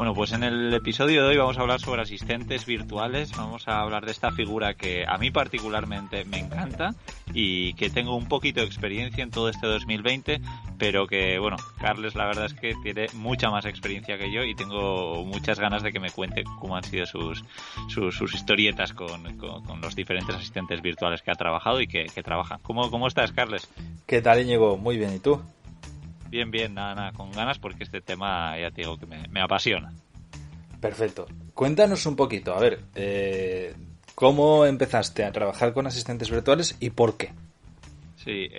Bueno, pues en el episodio de hoy vamos a hablar sobre asistentes virtuales. Vamos a hablar de esta figura que a mí particularmente me encanta y que tengo un poquito de experiencia en todo este 2020, pero que, bueno, Carles la verdad es que tiene mucha más experiencia que yo y tengo muchas ganas de que me cuente cómo han sido sus historietas con los diferentes asistentes virtuales que ha trabajado y que trabajan. ¿Cómo estás, Carles? ¿Qué tal, Íñigo? Muy bien, ¿y tú? Bien, nada, con ganas porque este tema ya te digo que me apasiona. Perfecto. Cuéntanos un poquito, a ver, ¿cómo empezaste a trabajar con asistentes virtuales y por qué? Sí,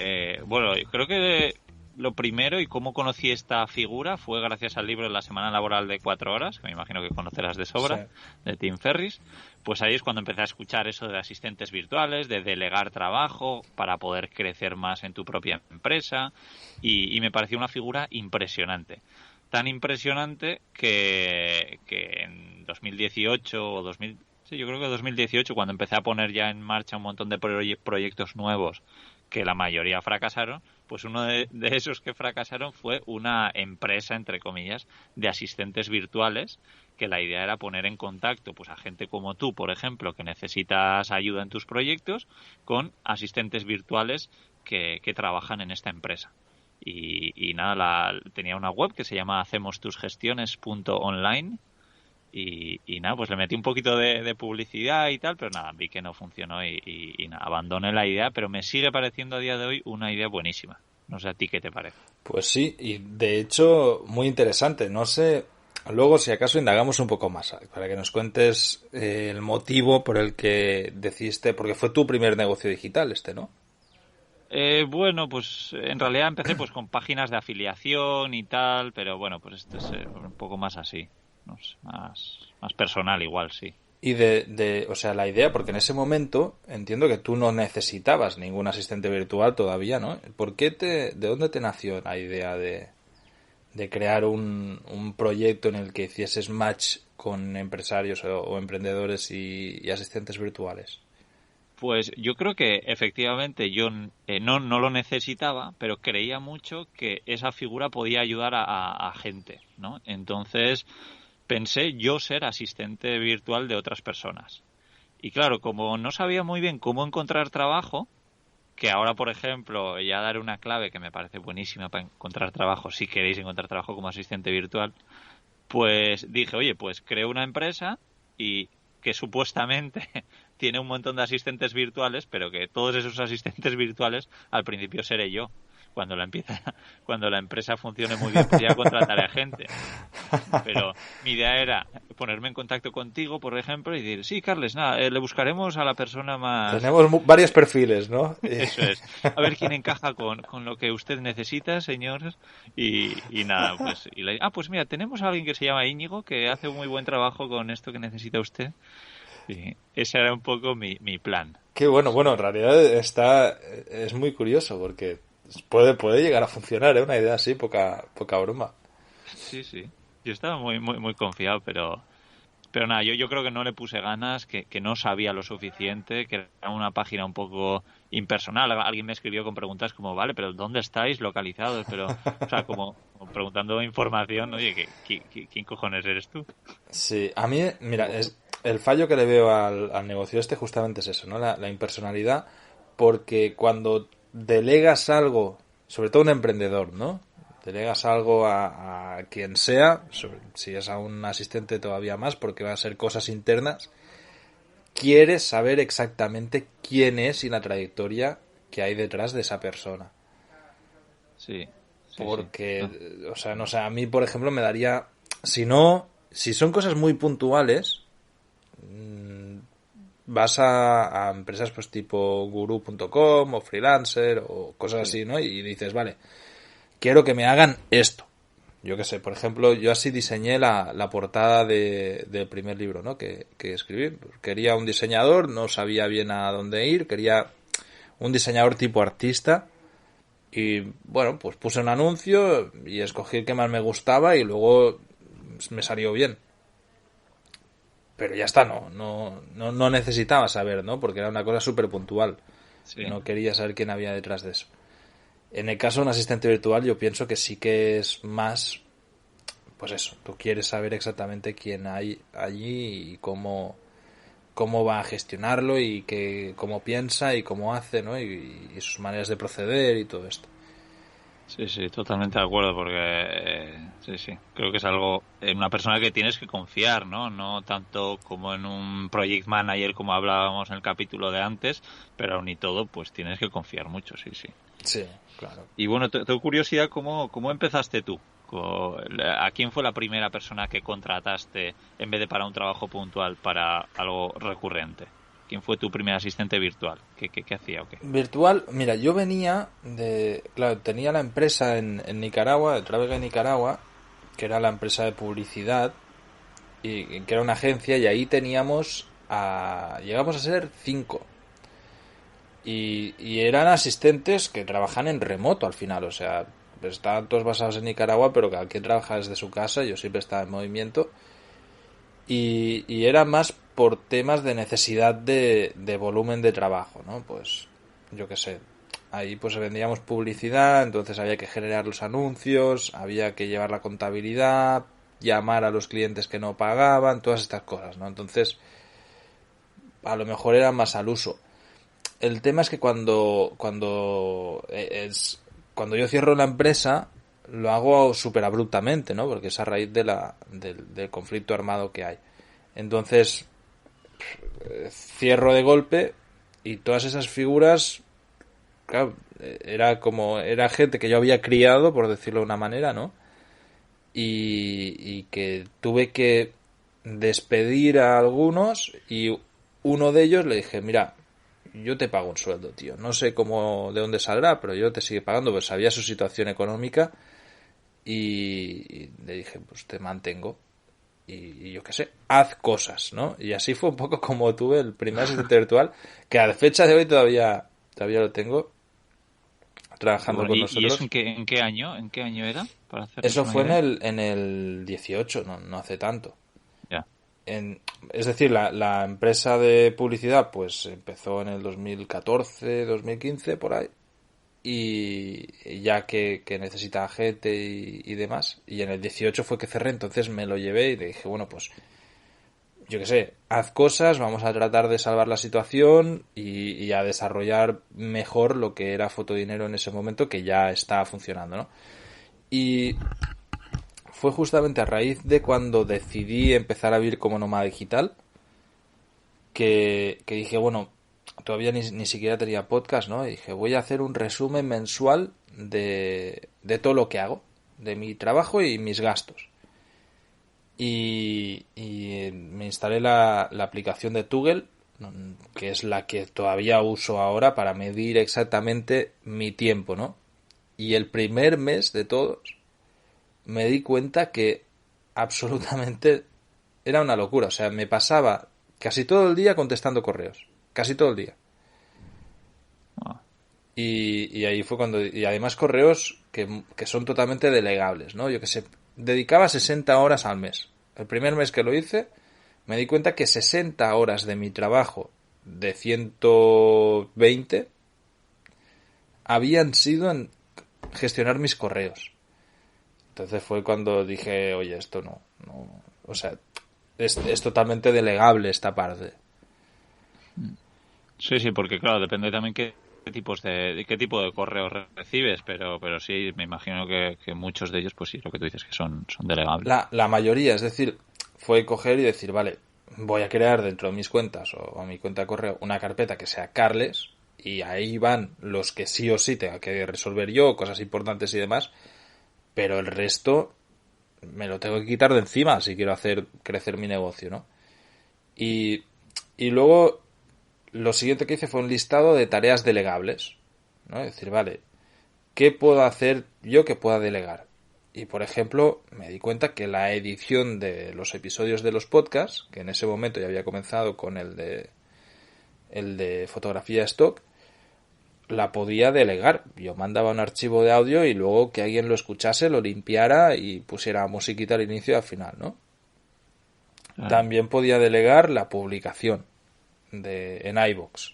bueno, creo que lo primero y cómo conocí esta figura fue gracias al libro La semana laboral de 4 horas, que me imagino que conocerás de sobra, Sí. de Tim Ferriss. Pues ahí es cuando empecé a escuchar eso de asistentes virtuales, de delegar trabajo para poder crecer más en tu propia empresa y me pareció una figura impresionante. Tan impresionante que en 2018 o 2000, sí, yo creo que 2018, cuando empecé a poner ya en marcha un montón de proyectos nuevos que la mayoría fracasaron, pues uno de esos que fracasaron fue una empresa, entre comillas, de asistentes virtuales, que la idea era poner en contacto pues a gente como tú, por ejemplo, que necesitas ayuda en tus proyectos, con asistentes virtuales que trabajan en esta empresa. Y nada, tenía una web que se llama hacemostusgestiones.online y nada, pues le metí un poquito de publicidad y tal, pero nada, vi que no funcionó y nada, abandoné la idea, pero me sigue pareciendo a día de hoy una idea buenísima. No sé a ti qué te parece. Pues sí, y de hecho muy interesante. No sé, luego si acaso indagamos un poco más, para que nos cuentes el motivo por el que decidiste, porque fue tu primer negocio digital ¿no? Bueno, pues en realidad empecé pues con páginas de afiliación y tal, pero bueno, pues esto es un poco más así, no sé, más personal igual, sí. Y o sea, la idea, porque en ese momento entiendo que tú no necesitabas ningún asistente virtual todavía, ¿no? ¿De dónde te nació la idea de crear un proyecto en el que hicieses match con empresarios o emprendedores y asistentes virtuales? Pues yo creo que efectivamente yo no lo necesitaba, pero creía mucho que esa figura podía ayudar a gente, ¿no? Entonces pensé yo ser asistente virtual de otras personas. Y claro, como no sabía muy bien cómo encontrar trabajo, que ahora, por ejemplo, ya daré una clave que me parece buenísima para encontrar trabajo, si queréis encontrar trabajo como asistente virtual, pues dije, oye, pues creo una empresa y que supuestamente tiene un montón de asistentes virtuales, pero que todos esos asistentes virtuales al principio seré yo. Cuando la empresa funcione muy bien, pues ya contrataré a gente. Pero mi idea era ponerme en contacto contigo, por ejemplo, y decir, sí, Carles, nada, le buscaremos a la persona más... Tenemos varios perfiles, ¿no? Eso es. A ver quién encaja con lo que usted necesita, señor. Y nada, pues... pues mira, tenemos a alguien que se llama Íñigo, que hace un muy buen trabajo con esto que necesita usted. Y ese era un poco mi plan. Qué bueno, en realidad es muy curioso porque puede llegar a funcionar, ¿eh? Una idea así, poca broma. Sí. Yo estaba muy confiado, pero nada, yo creo que no le puse ganas, que no sabía lo suficiente, que era una página un poco impersonal. Alguien me escribió con preguntas como, vale, pero ¿dónde estáis localizados? Pero, o sea, como preguntando información, oye, ¿quién cojones eres tú? Sí, a mí, mira, el fallo que le veo al negocio justamente es eso, ¿no? La impersonalidad, porque cuando delegas algo, sobre todo un emprendedor, ¿no? Delegas algo a quien sea, si es a un asistente todavía más, porque va a ser cosas internas, quieres saber exactamente quién es y la trayectoria que hay detrás de esa persona. Sí. Porque, No, o sea, no sé, a mí, por ejemplo, me daría, si son cosas muy puntuales, vas a empresas pues tipo guru.com o freelancer o cosas sí. así, ¿no? Y dices, vale, quiero que me hagan esto. Yo qué sé, por ejemplo, yo así diseñé la portada del primer libro, ¿no? Que escribí. Quería un diseñador, no sabía bien a dónde ir, quería un diseñador tipo artista. Y bueno, pues puse un anuncio y escogí el que más me gustaba y luego me salió bien. Pero ya está, no necesitaba saber, ¿no? Porque era una cosa súper puntual. Sí. No quería saber quién había detrás de eso. En el caso de un asistente virtual, yo pienso que sí que es más, pues eso, tú quieres saber exactamente quién hay allí y cómo va a gestionarlo y cómo piensa y cómo hace, ¿no? Y sus maneras de proceder y todo esto. Sí, sí, totalmente de acuerdo, porque sí, sí, creo que es algo, en una persona que tienes que confiar, ¿no? No tanto como en un project manager como hablábamos en el capítulo de antes, pero aún y todo, pues tienes que confiar mucho, sí, sí. Sí, claro. Y bueno, tengo curiosidad, ¿cómo empezaste tú? ¿A quién fue la primera persona que contrataste en vez de para un trabajo puntual, para algo recurrente? ¿Quién fue tu primer asistente virtual? ¿Qué hacía o qué? Virtual, mira, yo venía de... Claro, tenía la empresa en Nicaragua, de Travega en Nicaragua, que era la empresa de publicidad, y que era una agencia, y ahí teníamos llegamos a ser 5. Y eran asistentes que trabajan en remoto al final, o sea, estaban todos basados en Nicaragua, pero cada quien trabaja desde su casa, yo siempre estaba en movimiento, y era más por temas de necesidad de volumen de trabajo, ¿no? Pues, yo qué sé, ahí pues vendíamos publicidad, entonces había que generar los anuncios, había que llevar la contabilidad, llamar a los clientes que no pagaban, todas estas cosas, ¿no? Entonces, a lo mejor era más al uso. El tema es que cuando yo cierro la empresa lo hago súper abruptamente, ¿no? Porque es a raíz del conflicto armado que hay. Entonces cierro de golpe y todas esas figuras, claro, era gente que yo había criado, por decirlo de una manera, ¿no? Y que tuve que despedir a algunos y uno de ellos le dije, mira, yo te pago un sueldo, tío. No sé de dónde saldrá, pero yo te sigue pagando, pues sabía su situación económica y le dije, pues te mantengo y yo qué sé, haz cosas, ¿no? Y así fue un poco como tuve el primer asistente virtual, que a fecha de hoy todavía lo tengo trabajando con ¿Y eso nosotros. en qué año era? Para hacernos Eso una fue en idea. el 18, no hace tanto. Ya. Es decir, la empresa de publicidad pues empezó en el 2014, 2015, por ahí. Y ya que necesitaba gente y demás. Y en el 18 fue que cerré, entonces me lo llevé y le dije, bueno, pues yo qué sé, haz cosas, vamos a tratar de salvar la situación y a desarrollar mejor lo que era Fotodinero en ese momento, que ya estaba funcionando, ¿no? Y fue justamente a raíz de cuando decidí empezar a vivir como nómada digital que dije, bueno, todavía ni siquiera tenía podcast, ¿no? Y dije, voy a hacer un resumen mensual de todo lo que hago, de mi trabajo y mis gastos. Y me instalé la aplicación de Toggle, que es la que todavía uso ahora para medir exactamente mi tiempo, ¿no? Y el primer mes de todos me di cuenta que absolutamente era una locura. O sea, me pasaba casi todo el día contestando correos. Casi todo el día. Ah, Y ahí fue cuando... Y además correos que son totalmente delegables, ¿no? Yo que sé, dedicaba 60 horas al mes. El primer mes que lo hice, me di cuenta que 60 horas de mi trabajo de 120 habían sido en gestionar mis correos. Entonces fue cuando dije, oye, esto no, o sea, es totalmente delegable esta parte. sí, sí, porque claro, depende también qué tipo de correos recibes, pero sí, me imagino que muchos de ellos, pues sí, lo que tú dices, que son delegables. La mayoría, es decir, fue coger y decir, vale, voy a crear dentro de mis cuentas o mi cuenta de correo una carpeta que sea Carles y ahí van los que sí o sí tenga que resolver yo, cosas importantes y demás, pero el resto me lo tengo que quitar de encima si quiero hacer crecer mi negocio, ¿no? Y, y luego lo siguiente que hice fue un listado de tareas delegables, ¿no? Es decir, vale, ¿qué puedo hacer yo que pueda delegar? Y por ejemplo, me di cuenta que la edición de los episodios de los podcasts, que en ese momento ya había comenzado con el de fotografía stock, la podía delegar. Yo mandaba un archivo de audio y luego que alguien lo escuchase, lo limpiara y pusiera musiquita al inicio y al final, ¿no? Claro. También podía delegar la publicación en iVoox.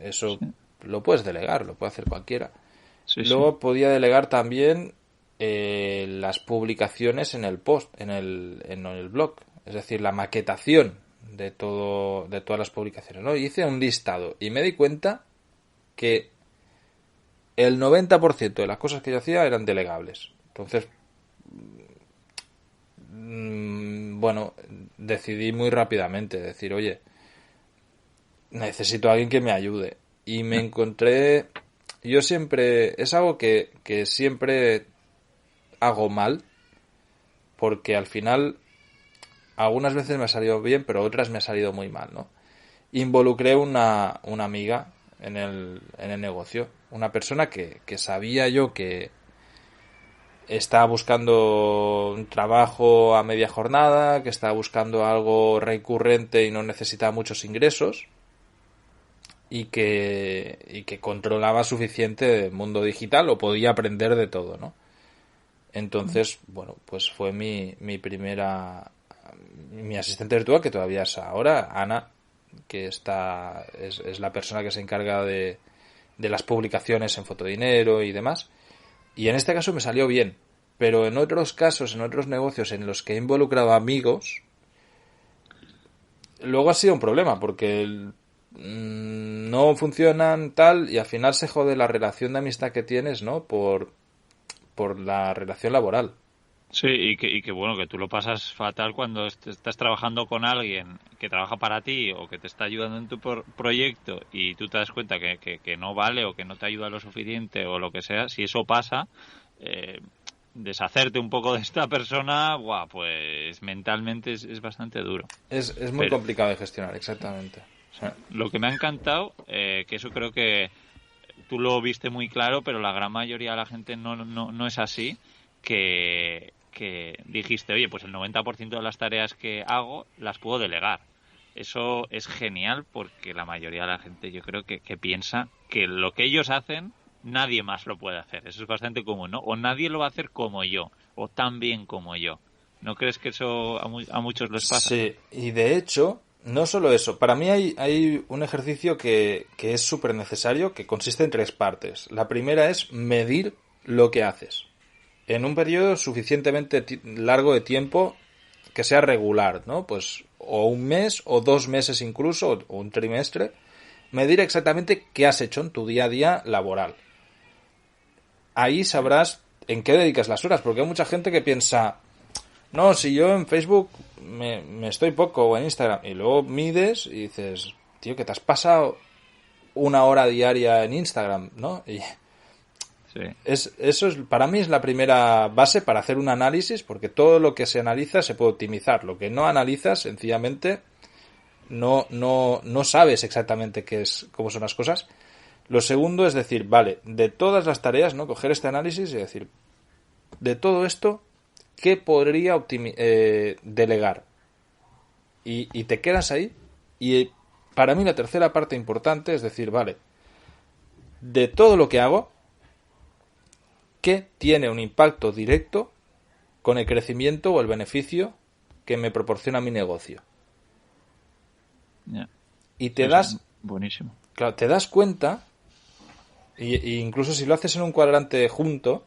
Eso Sí, lo puedes delegar, lo puede hacer cualquiera. sí, sí. Luego podía delegar también las publicaciones en el post, en el blog, es decir, la maquetación de todas las publicaciones, ¿no? Hice un listado y me di cuenta que el 90% de las cosas que yo hacía eran delegables. Entonces, bueno, decidí muy rápidamente decir, oye, necesito a alguien que me ayude. Y me encontré, yo siempre, es algo que siempre hago mal, porque al final algunas veces me ha salido bien, pero otras me ha salido muy mal, ¿no? Involucré una amiga en el negocio, una persona que sabía yo que estaba buscando un trabajo a media jornada, que estaba buscando algo recurrente y no necesitaba muchos ingresos, y que controlaba suficiente del mundo digital o podía aprender de todo, ¿no? Entonces, bueno, pues fue mi primera, mi asistente virtual, que todavía es ahora, Ana, que es la persona que se encarga de las publicaciones en Fotodinero y demás. Y en este caso me salió bien, pero en otros casos, en otros negocios en los que he involucrado amigos, luego ha sido un problema, porque no funcionan tal y al final se jode la relación de amistad que tienes, ¿no? Por la relación laboral. Sí, y que bueno, que tú lo pasas fatal cuando estás trabajando con alguien que trabaja para ti o que te está ayudando en tu proyecto y tú te das cuenta que no vale o que no te ayuda lo suficiente o lo que sea. Si eso pasa, deshacerte un poco de esta persona, buah, pues mentalmente es bastante duro. Es muy complicado de gestionar, exactamente. Sí. Lo que me ha encantado, que eso creo que tú lo viste muy claro, pero la gran mayoría de la gente no es así, que dijiste, oye, pues el 90% de las tareas que hago las puedo delegar. Eso es genial porque la mayoría de la gente yo creo que piensa que lo que ellos hacen nadie más lo puede hacer. Eso es bastante común, ¿no? O nadie lo va a hacer como yo, o tan bien como yo. ¿No crees que eso a muchos les pasa? Sí, y de hecho, no solo eso, para mí hay un ejercicio que es súper necesario, que consiste en tres partes. La primera es medir lo que haces en un periodo suficientemente largo de tiempo que sea regular, ¿no? Pues o un mes o 2 meses incluso, o un trimestre, medir exactamente qué has hecho en tu día a día laboral. Ahí sabrás en qué dedicas las horas, porque hay mucha gente que piensa, no, si yo en Facebook me estoy poco, o en Instagram, y luego mides y dices, tío, que te has pasado 1 hora diaria en Instagram, ¿no? Y sí. Eso es, para mí es la primera base para hacer un análisis, porque todo lo que se analiza se puede optimizar. Lo que no analizas, sencillamente, no sabes exactamente cómo son las cosas. Lo segundo es decir, vale, de todas las tareas, ¿no? Coger este análisis y decir, de todo esto, ¿qué podría delegar? Y te quedas ahí. Y para mí la tercera parte importante es decir, vale, de todo lo que hago, ¿qué tiene un impacto directo con el crecimiento o el beneficio que me proporciona mi negocio? Yeah. Y te das... Buenísimo. Claro, te das cuenta, y incluso si lo haces en un cuadrante junto,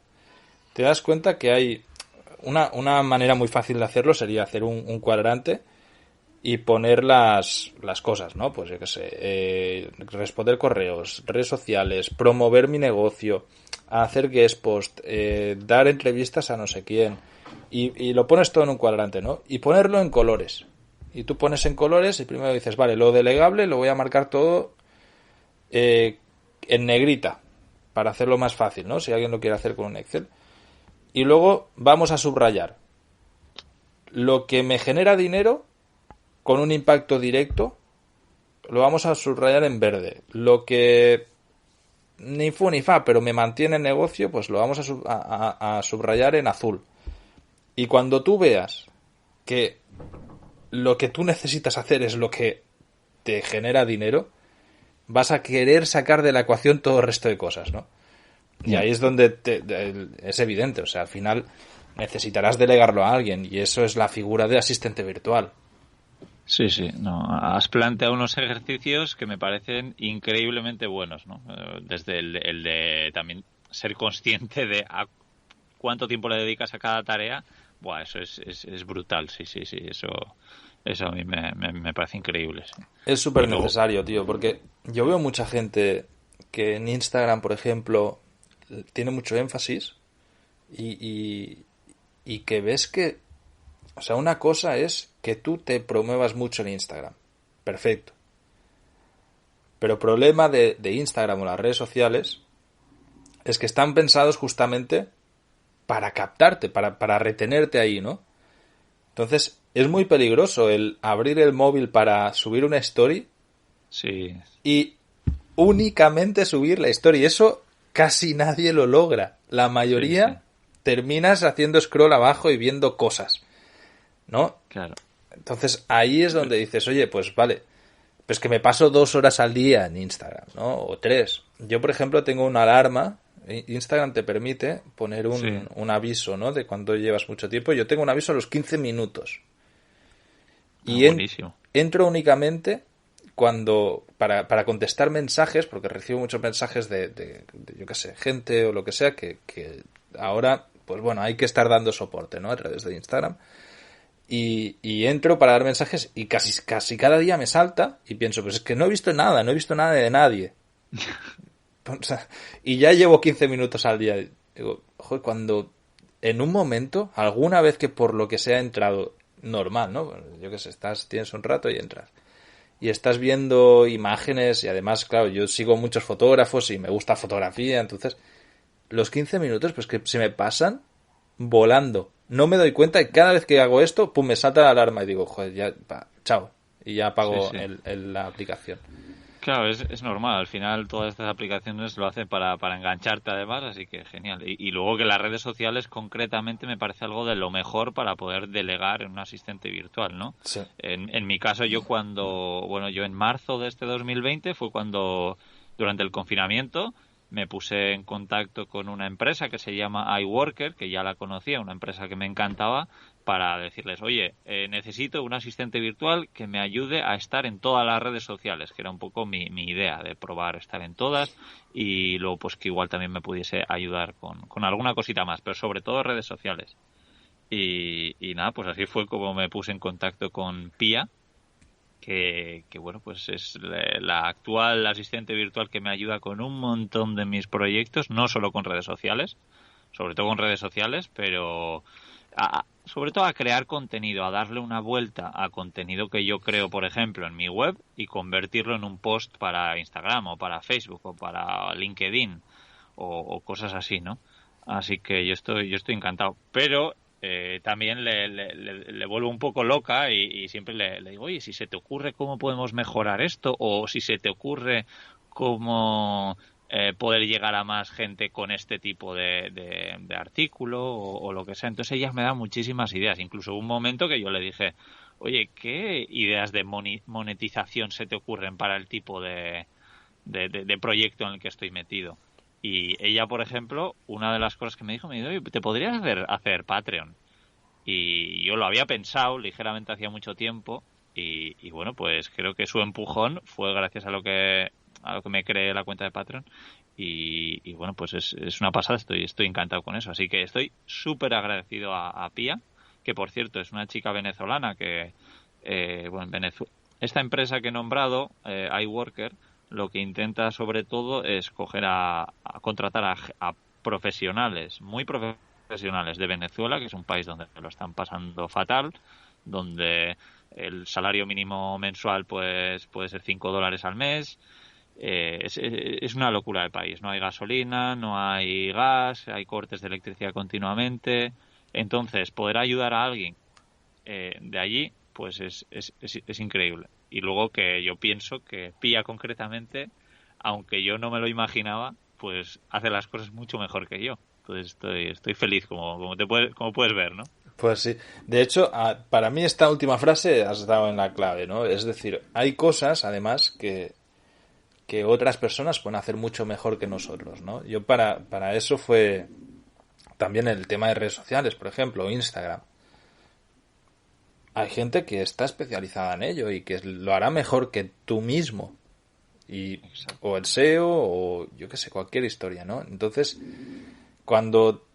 te das cuenta que hay una manera muy fácil de hacerlo sería hacer un cuadrante y poner las cosas, ¿no? Pues yo qué sé, responder correos, redes sociales, promover mi negocio, hacer guest post, dar entrevistas a no sé quién, y lo pones todo en un cuadrante, ¿no? Y ponerlo en colores. Y tú pones en colores y primero dices, vale, lo delegable lo voy a marcar todo en negrita, para hacerlo más fácil, ¿no? Si alguien lo quiere hacer con un Excel. Y luego vamos a subrayar lo que me genera dinero con un impacto directo, lo vamos a subrayar en verde. Lo que ni fu ni fa, pero me mantiene el negocio, pues lo vamos a subrayar en azul. Y cuando tú veas que lo que tú necesitas hacer es lo que te genera dinero, vas a querer sacar de la ecuación todo el resto de cosas, ¿no? Y ahí es donde es evidente, o sea, al final necesitarás delegarlo a alguien, y eso es la figura de asistente virtual. Sí, sí, no, has planteado unos ejercicios que me parecen increíblemente buenos, ¿no? Desde el de también ser consciente de cuánto tiempo le dedicas a cada tarea, buah, eso es brutal, sí, eso a mí me parece increíble. Sí. Es súper necesario, tío, porque yo veo mucha gente que en Instagram, por ejemplo, tiene mucho énfasis y que ves que, o sea, una cosa es que tú te promuevas mucho en Instagram. Perfecto. Pero el problema de Instagram o las redes sociales es que están pensados justamente para captarte, para retenerte ahí, ¿no? Entonces, es muy peligroso el abrir el móvil para subir una story Sí. y únicamente subir la story. Eso casi nadie lo logra. La mayoría terminas haciendo scroll abajo y viendo cosas, ¿no? Claro. Entonces, ahí es donde dices, oye, pues vale, pues que me paso 2 horas al día en Instagram, ¿no? O 3. Yo, por ejemplo, tengo una alarma. Instagram te permite poner un aviso, ¿no? De cuando llevas mucho tiempo. Yo tengo un aviso a los 15 minutos. Y buenísimo. Entro únicamente cuando para contestar mensajes, porque recibo muchos mensajes de yo qué sé, gente o lo que sea, que ahora, pues bueno, hay que estar dando soporte, ¿no? A través de Instagram. Y entro para dar mensajes y casi cada día me salta y pienso, pues es que no he visto nada de nadie. O sea, y ya llevo 15 minutos al día. Digo, joder, cuando en un momento, alguna vez que por lo que sea he entrado normal, ¿no? Yo qué sé, tienes un rato y entras. Y estás viendo imágenes y además, claro, yo sigo muchos fotógrafos y me gusta fotografía, entonces los 15 minutos pues que se me pasan volando. No me doy cuenta y cada vez que hago esto, pum, me salta la alarma y digo, joder, ya, chao. Y ya apago la aplicación. Claro, es normal. Al final todas estas aplicaciones lo hacen para engancharte además, así que genial. Y luego que las redes sociales concretamente me parece algo de lo mejor para poder delegar en un asistente virtual, ¿no? Sí. En mi caso yo yo en marzo de este 2020 fue cuando durante el confinamiento me puse en contacto con una empresa que se llama iWorker, que ya la conocía, una empresa que me encantaba, para decirles, oye, necesito un asistente virtual que me ayude a estar en todas las redes sociales, que era un poco mi idea de probar estar en todas y luego pues que igual también me pudiese ayudar con alguna cosita más, pero sobre todo redes sociales. Y nada, pues así fue como me puse en contacto con Pia, que bueno, pues es la actual asistente virtual que me ayuda con un montón de mis proyectos, no solo con redes sociales, sobre todo con redes sociales, pero sobre todo a crear contenido, a darle una vuelta a contenido que yo creo, por ejemplo, en mi web y convertirlo en un post para Instagram o para Facebook o para LinkedIn o cosas así, ¿no? Así que yo estoy encantado. Pero también le vuelvo un poco loca y siempre le digo, oye, si se te ocurre cómo podemos mejorar esto o si se te ocurre cómo poder llegar a más gente con este tipo de artículo o lo que sea. Entonces ellas me dan muchísimas ideas. Incluso hubo un momento que yo le dije, oye, ¿qué ideas de monetización se te ocurren para el tipo de proyecto en el que estoy metido? Y ella, por ejemplo, una de las cosas que me dijo, oye, ¿te podrías hacer Patreon? Y yo lo había pensado ligeramente hacía mucho tiempo y bueno, pues creo que su empujón fue gracias a lo que me creé la cuenta de Patreon y bueno, pues es una pasada, estoy encantado con eso. Así que estoy súper agradecido a Pia, que por cierto es una chica venezolana que, bueno, esta empresa que he nombrado, iWorker, lo que intenta sobre todo es coger a contratar a profesionales, muy profesionales de Venezuela, que es un país donde lo están pasando fatal, donde el salario mínimo mensual pues puede ser $5 al mes. Es una locura el país. No hay gasolina, no hay gas, hay cortes de electricidad continuamente. Entonces, poder ayudar a alguien de allí, pues es increíble. Y luego que yo pienso que Pía concretamente, aunque yo no me lo imaginaba, pues hace las cosas mucho mejor que yo. Entonces estoy feliz, como puedes ver, ¿no? Pues sí. De hecho, para mí esta última frase has dado en la clave, ¿no? Es decir, hay cosas, además, que otras personas pueden hacer mucho mejor que nosotros, ¿no? Yo para eso fue también el tema de redes sociales, por ejemplo, Instagram. Hay gente que está especializada en ello y que lo hará mejor que tú mismo. O el SEO o yo qué sé, cualquier historia, ¿no? Entonces, cuando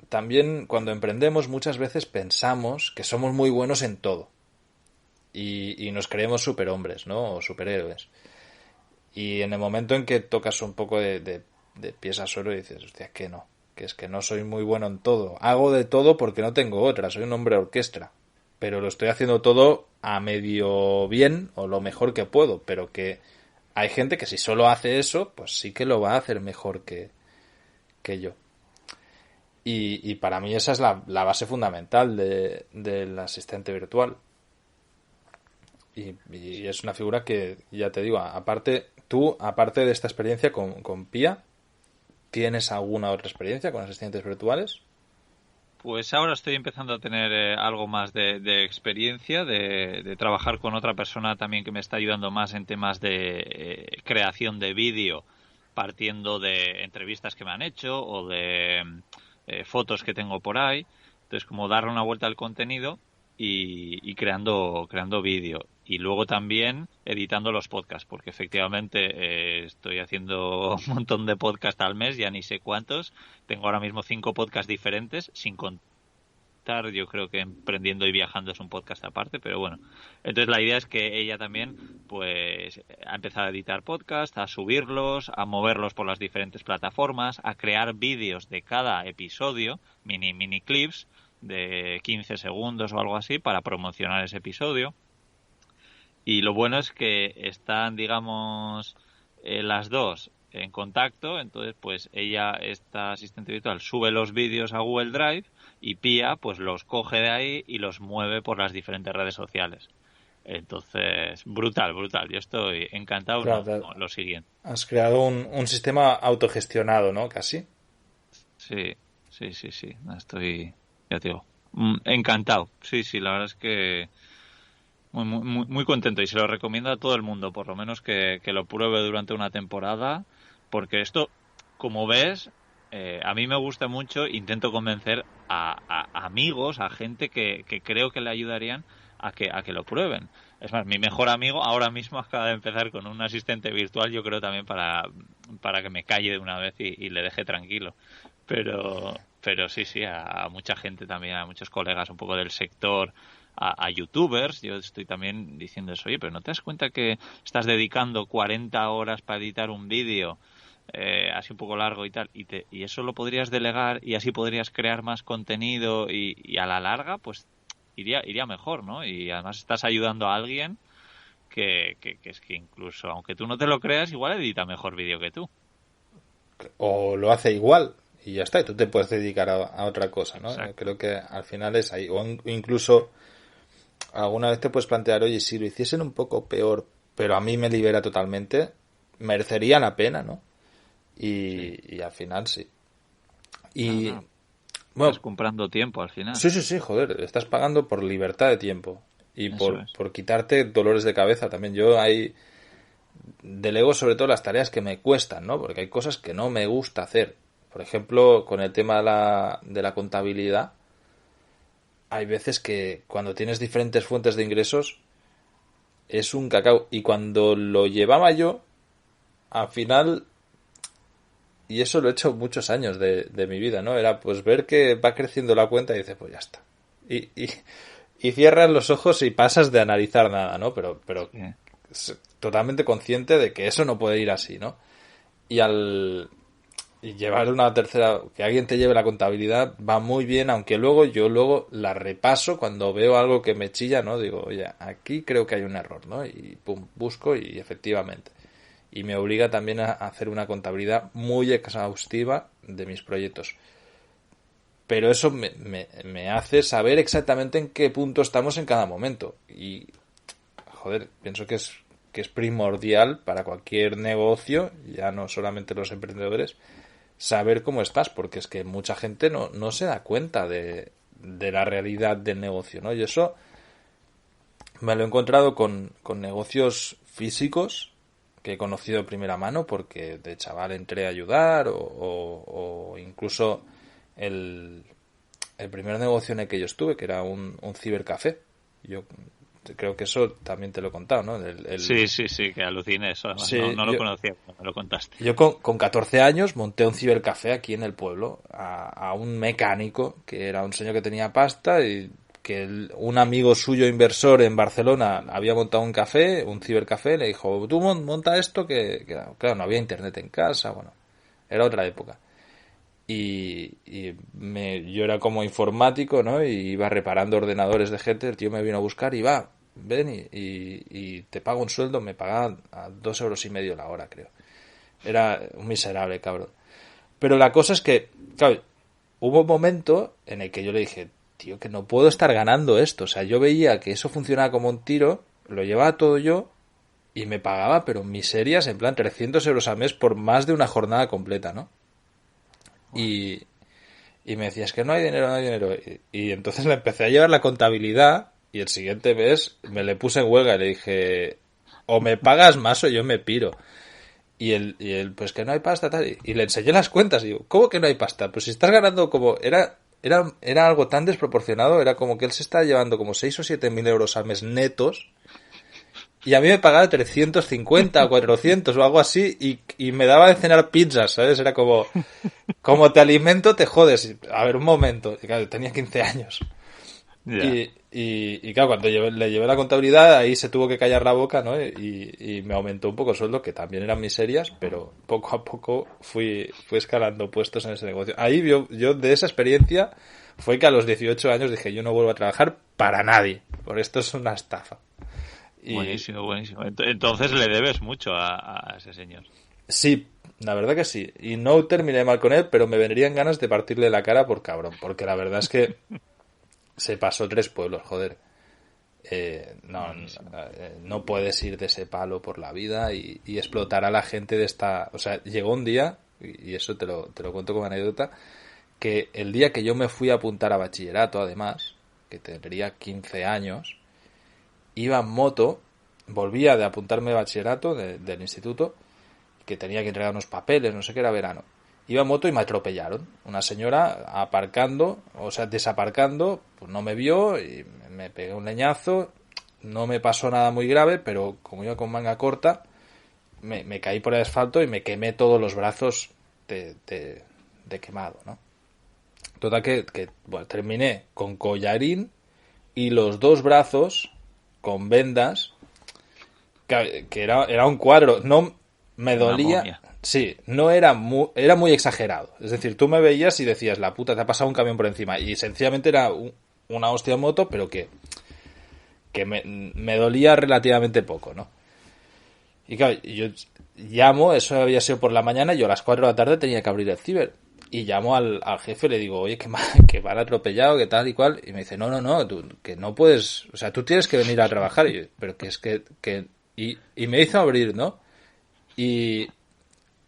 también cuando emprendemos muchas veces pensamos que somos muy buenos en todo y nos creemos superhombres, ¿no? O superhéroes. Y en el momento en que tocas un poco de pies a suelo y dices, hostia, que no, que es que no soy muy bueno en todo. Hago de todo porque no tengo otra, soy un hombre orquesta. Pero lo estoy haciendo todo a medio bien o lo mejor que puedo. Pero que hay gente que si solo hace eso, pues sí que lo va a hacer mejor que yo. Y para mí esa es la base fundamental del asistente virtual. Y es una figura que, ya te digo, aparte de esta experiencia con Pia, ¿tienes alguna otra experiencia con asistentes virtuales? Pues ahora estoy empezando a tener algo más de experiencia, de trabajar con otra persona también que me está ayudando más en temas de creación de vídeo, partiendo de entrevistas que me han hecho o de fotos que tengo por ahí. Entonces, como darle una vuelta al contenido y creando vídeo. Y luego también editando los podcasts, porque efectivamente estoy haciendo un montón de podcasts al mes, ya ni sé cuántos. Tengo ahora mismo 5 podcasts diferentes, sin contar, yo creo que Emprendiendo y Viajando es un podcast aparte, pero bueno. Entonces la idea es que ella también pues ha empezado a editar podcasts, a subirlos, a moverlos por las diferentes plataformas, a crear vídeos de cada episodio, mini clips de 15 segundos o algo así para promocionar ese episodio. Y lo bueno es que están, digamos, las dos en contacto, entonces pues ella, esta asistente virtual, sube los vídeos a Google Drive y Pia pues los coge de ahí y los mueve por las diferentes redes sociales. Entonces, brutal, brutal. Yo estoy encantado. Claro, No, lo siguiente. has creado un sistema autogestionado, ¿no? Casi. Sí, sí, sí, sí. Estoy, ya te digo, encantado. Sí, sí, la verdad es que muy contento y se lo recomiendo a todo el mundo, por lo menos que lo pruebe durante una temporada, porque esto, como ves, a mí me gusta mucho, intento convencer a amigos, a gente que creo que le ayudarían a que lo prueben. Es más, mi mejor amigo ahora mismo acaba de empezar con un asistente virtual, yo creo también para que me calle de una vez y le deje tranquilo. Pero sí, sí, a mucha gente también, a muchos colegas un poco del sector, a youtubers, yo estoy también diciendo eso, oye, pero ¿no te das cuenta que estás dedicando 40 horas para editar un vídeo así un poco largo y tal, y eso lo podrías delegar y así podrías crear más contenido y a la larga pues iría mejor, ¿no? Y además estás ayudando a alguien que es que incluso, aunque tú no te lo creas, igual edita mejor vídeo que tú. O lo hace igual y ya está, y tú te puedes dedicar a otra cosa, ¿no? Exacto. Creo que al final es ahí. O incluso alguna vez te puedes plantear, oye, si lo hiciesen un poco peor, pero a mí me libera totalmente, merecería la pena, ¿no? Sí, Y al final sí. claro, Y claro. Estás bueno, comprando tiempo al final. sí, sí, sí, joder, estás pagando por libertad de tiempo y Eso es. por quitarte dolores de cabeza también. Yo ahí delego sobre todo las tareas que me cuestan, ¿no? Porque hay cosas que no me gusta hacer. Por ejemplo, con el tema de la contabilidad, hay veces que cuando tienes diferentes fuentes de ingresos es un cacao. Y cuando lo llevaba yo, al final, y eso lo he hecho muchos años de mi vida, ¿no? Era pues ver que va creciendo la cuenta y dices, pues ya está. Y cierras los ojos y pasas de analizar nada, ¿no? Pero Sí. totalmente consciente de que eso no puede ir así, ¿no? Y al y llevar una tercera, que alguien te lleve la contabilidad va muy bien, aunque yo luego la repaso cuando veo algo que me chilla, ¿no? Digo, oye, aquí creo que hay un error, ¿no? Y pum, busco y efectivamente. Y me obliga también a hacer una contabilidad muy exhaustiva de mis proyectos. Pero eso me hace saber exactamente en qué punto estamos en cada momento. Y, joder, pienso que es primordial para cualquier negocio, ya no solamente los emprendedores, saber cómo estás, porque es que mucha gente no se da cuenta de la realidad del negocio, ¿no? Y eso me lo he encontrado con negocios físicos que he conocido de primera mano porque de chaval entré a ayudar o incluso el primer negocio en el que yo estuve, que era un cibercafé. Yo creo que eso también te lo he contado, ¿no? Sí, que aluciné eso. Además, sí, no lo conocía cuando me lo contaste. Yo con 14 años monté un cibercafé aquí en el pueblo a un mecánico que era un señor que tenía pasta y que un amigo suyo inversor en Barcelona había montado un café, un cibercafé, le dijo, tú monta esto que claro, no había internet en casa, bueno, era otra época. Yo era como informático, ¿no? Y iba reparando ordenadores de gente, el tío me vino a buscar y va, ven y te pago un sueldo, me pagaban a 2,5 € la hora, creo. Era un miserable, cabrón. Pero la cosa es que, claro, hubo un momento en el que yo le dije, tío, que no puedo estar ganando esto. O sea, yo veía que eso funcionaba como un tiro, lo llevaba todo yo y me pagaba, pero miserias, en plan 300 € al mes por más de una jornada completa, ¿no? Y, y me decía, es que no hay dinero, no hay dinero. Y entonces le empecé a llevar la contabilidad y el siguiente mes me le puse en huelga y le dije, o me pagas más o yo me piro. Y él, pues que no hay pasta, tal. Y le enseñé las cuentas. Y digo, ¿cómo que no hay pasta? Pues si estás ganando como... Era algo tan desproporcionado. Era como que él se estaba llevando como 6 o 7 mil euros al mes netos. Y a mí me pagaba 350 o 400 o algo así. Y me daba de cenar pizzas, ¿sabes? Era como te alimento, te jodes. A ver, un momento. Y claro, tenía 15 años. Yeah. Y claro, cuando le llevé la contabilidad, ahí se tuvo que callar la boca, ¿no? Y me aumentó un poco el sueldo, que también eran miserias, pero poco a poco fui escalando puestos en ese negocio. Ahí yo de esa experiencia fue que a los 18 años dije, yo no vuelvo a trabajar para nadie, porque esto es una estafa. Buenísimo. Entonces le debes mucho a ese señor. Sí, la verdad que sí. Y no terminé mal con él, pero me vendrían ganas de partirle la cara por cabrón, porque la verdad es que se pasó 3 pueblos, joder. No puedes ir de ese palo por la vida y explotar a la gente de esta... O sea, llegó un día, y eso te lo cuento como anécdota, que el día que yo me fui a apuntar a bachillerato, además, que tendría 15 años, iba en moto, volvía de apuntarme a bachillerato del instituto, que tenía que entregar unos papeles, no sé qué, era verano. Iba en moto y me atropellaron. Una señora aparcando, o sea, desaparcando, pues no me vio y me pegué un leñazo. No me pasó nada muy grave, pero como iba con manga corta, me caí por el asfalto y me quemé todos los brazos de quemado, ¿no? Total que bueno, terminé con collarín y los 2 brazos con vendas, que era un cuadro. No me Una dolía. momia. Sí, no era muy exagerado. Es decir, tú me veías y decías, la puta, te ha pasado un camión por encima. Y sencillamente era una hostia en moto, pero que me dolía relativamente poco, ¿no? Y claro, yo llamo, eso había sido por la mañana, yo a las 4 de la tarde tenía que abrir el ciber. Y llamo al jefe y le digo, oye, que me han atropellado, que tal y cual. Y me dice, no, tú, que no puedes, o sea, tú tienes que venir a trabajar. Y yo, pero que es que y me hizo abrir, ¿no? Y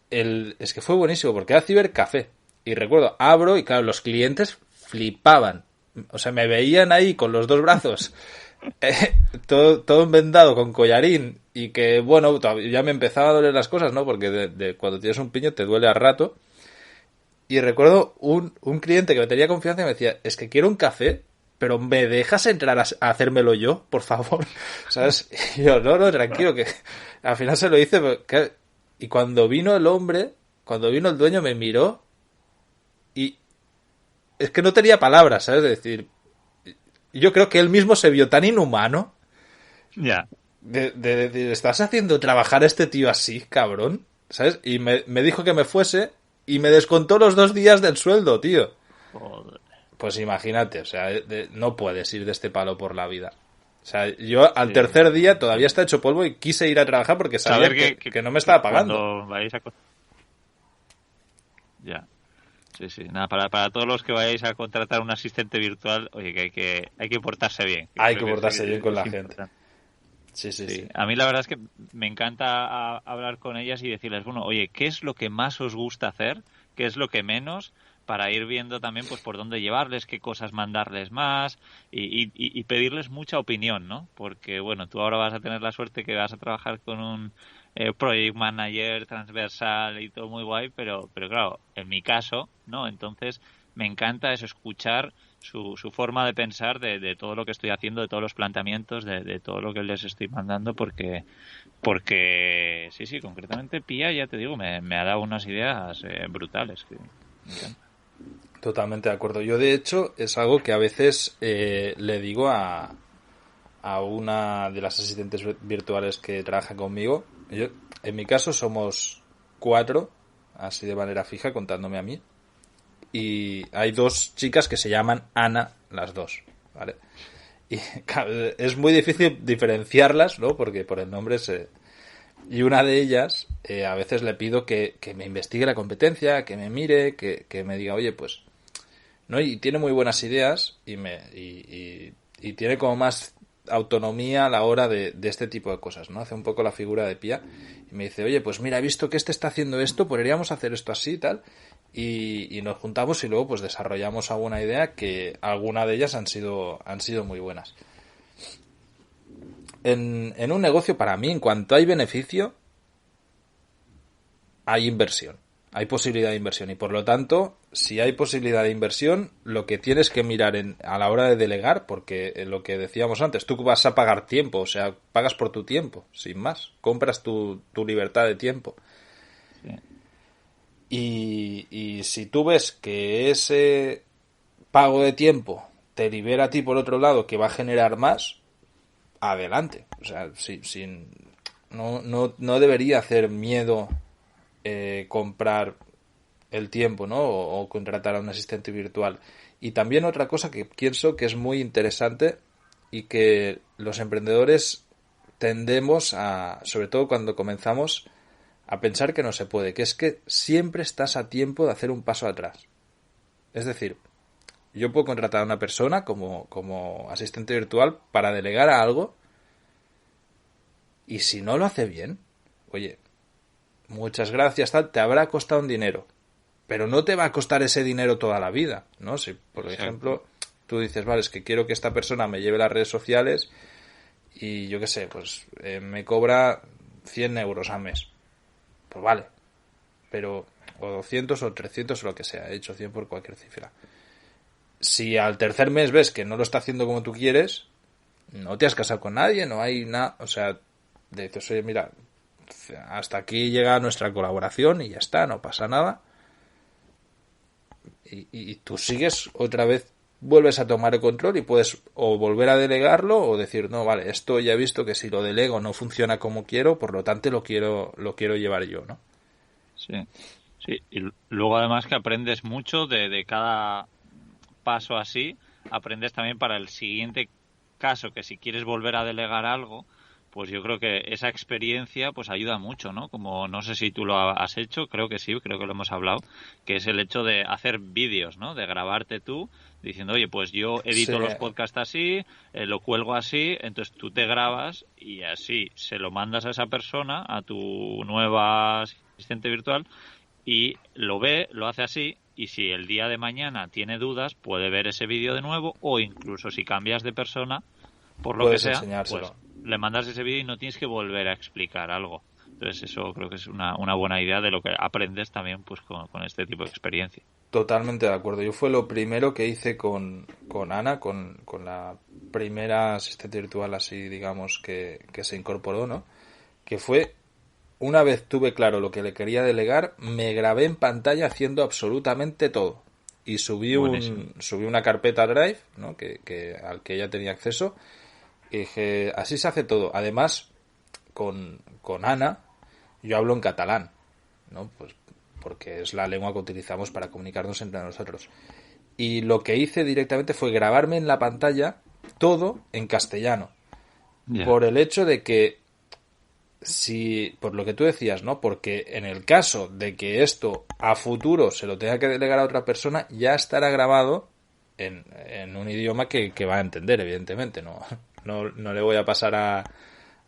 es que fue buenísimo porque era cibercafé. Y recuerdo, abro y claro, los clientes flipaban. O sea, me veían ahí con los 2 brazos, todo envendado con collarín. Y que, bueno, ya me empezaba a doler las cosas, ¿no? Porque cuando tienes un piño te duele al rato. Y recuerdo un cliente que me tenía confianza y me decía, es que quiero un café, pero ¿me dejas entrar a hacérmelo yo, por favor? ¿Sabes? Y yo, no, tranquilo, que al final se lo hice. Y cuando vino el hombre, cuando vino el dueño, me miró y es que no tenía palabras, ¿sabes? Es decir, yo creo que él mismo se vio tan inhumano Ya. de decir, ¿estás haciendo trabajar a este tío así, cabrón? ¿Sabes? Y me dijo que me fuese y me descontó los 2 días del sueldo, tío. Joder. Pues imagínate, o sea, no puedes ir de este palo por la vida. O sea, yo al Sí, tercer día todavía está hecho polvo y quise ir a trabajar porque sabía saber que no me estaba pagando. cuando vayáis a... Ya. Sí. Nada, para todos los que vayáis a contratar un asistente virtual, oye, que hay que portarse bien. Hay Creo que portarse bien con la gente. importante. Sí. A mí la verdad es que me encanta hablar con ellas y decirles, bueno, oye, ¿qué es lo que más os gusta hacer? ¿Qué es lo que menos? Para ir viendo también pues por dónde llevarles, qué cosas mandarles más y pedirles mucha opinión, ¿no? Porque, bueno, tú ahora vas a tener la suerte que vas a trabajar con un project manager transversal y todo muy guay, pero claro, en mi caso, ¿no? Entonces me encanta eso, escuchar su forma de pensar de todo lo que estoy haciendo, de todos los planteamientos, de todo lo que les estoy mandando, porque sí, concretamente Pía, ya te digo, me ha dado unas ideas brutales que me encantan. Totalmente de acuerdo. Yo, de hecho, es algo que a veces le digo a una de las asistentes virtuales que trabaja conmigo. En mi caso somos 4, así de manera fija, contándome a mí. Y hay 2 chicas que se llaman Ana, las 2, ¿vale? Y claro, es muy difícil diferenciarlas, ¿no? Porque por el nombre se... Y una de ellas, a veces le pido que me investigue la competencia, que me mire, que me diga, oye, pues... ¿no? Y tiene muy buenas ideas y tiene como más autonomía a la hora de este tipo de cosas, ¿no? Hace un poco la figura de Pía y me dice, oye, pues mira, he visto que este está haciendo esto, podríamos hacer esto así y tal, y nos juntamos y luego pues desarrollamos alguna idea que alguna de ellas han sido muy buenas. En un negocio, para mí, en cuanto hay beneficio, hay inversión. Hay posibilidad de inversión y por lo tanto, si hay posibilidad de inversión, lo que tienes que mirar a la hora de delegar, porque lo que decíamos antes, tú vas a pagar tiempo, o sea, pagas por tu tiempo, sin más, compras tu libertad de tiempo. Sí. Y si tú ves que ese pago de tiempo te libera a ti por otro lado, que va a generar más, adelante. O sea, no debería hacer miedo comprar el tiempo, ¿no? O contratar a un asistente virtual. Y también otra cosa que pienso que es muy interesante y que los emprendedores tendemos a, sobre todo cuando comenzamos, a pensar que no se puede, que es que siempre estás a tiempo de hacer un paso atrás. Es decir, yo puedo contratar a una persona como asistente virtual para delegar a algo y si no lo hace bien, oye, muchas gracias, tal, te habrá costado un dinero, pero no te va a costar ese dinero toda la vida, ¿no? Si, por Exacto. ejemplo, tú dices, vale, es que quiero que esta persona me lleve las redes sociales y yo qué sé, pues me cobra 100 euros al mes. Pues vale, pero o 200 o 300 o lo que sea, he hecho 100 por cualquier cifra. Si al tercer mes ves que no lo está haciendo como tú quieres, no te has casado con nadie, no hay nada, o sea, dices, oye, mira, hasta aquí llega nuestra colaboración y ya está, no pasa nada. Y tú sigues otra vez, vuelves a tomar el control y puedes o volver a delegarlo o decir, no, vale, esto ya he visto que si lo delego no funciona como quiero, por lo tanto lo quiero llevar yo, ¿no? Sí, sí. Y luego además que aprendes mucho de cada paso así, aprendes también para el siguiente caso, que si quieres volver a delegar algo, pues yo creo que esa experiencia pues ayuda mucho, ¿no? Como no sé si tú lo has hecho, creo que sí, creo que lo hemos hablado, que es el hecho de hacer vídeos, ¿no? De grabarte tú diciendo, oye, pues yo Sí, edito los podcasts así, lo cuelgo así, entonces tú te grabas y así se lo mandas a esa persona, a tu nueva asistente virtual, y lo ve, lo hace así, y si el día de mañana tiene dudas, puede ver ese vídeo de nuevo, o incluso si cambias de persona, por lo que puedes sea, enseñárselo. pues le mandas ese vídeo y no tienes que volver a explicar algo. Entonces eso creo que es una buena idea de lo que aprendes también pues con este tipo de experiencia. Totalmente de acuerdo. Yo fue lo primero que hice con Ana, con la primera asistente virtual así, digamos, que se incorporó, ¿no? Que fue, una vez tuve claro lo que le quería delegar, me grabé en pantalla haciendo absolutamente todo. Y Buenísimo. subí una carpeta a Drive, ¿no? Al que ella tenía acceso. Y dije, así se hace todo. Además, con Ana, yo hablo en catalán, ¿no? Pues porque es la lengua que utilizamos para comunicarnos entre nosotros. Y lo que hice directamente fue grabarme en la pantalla todo en castellano. Ya. Por el hecho de que, si, por lo que tú decías, ¿no? Porque en el caso de que esto a futuro se lo tenga que delegar a otra persona, ya estará grabado en un idioma que va a entender, evidentemente. No le voy a pasar a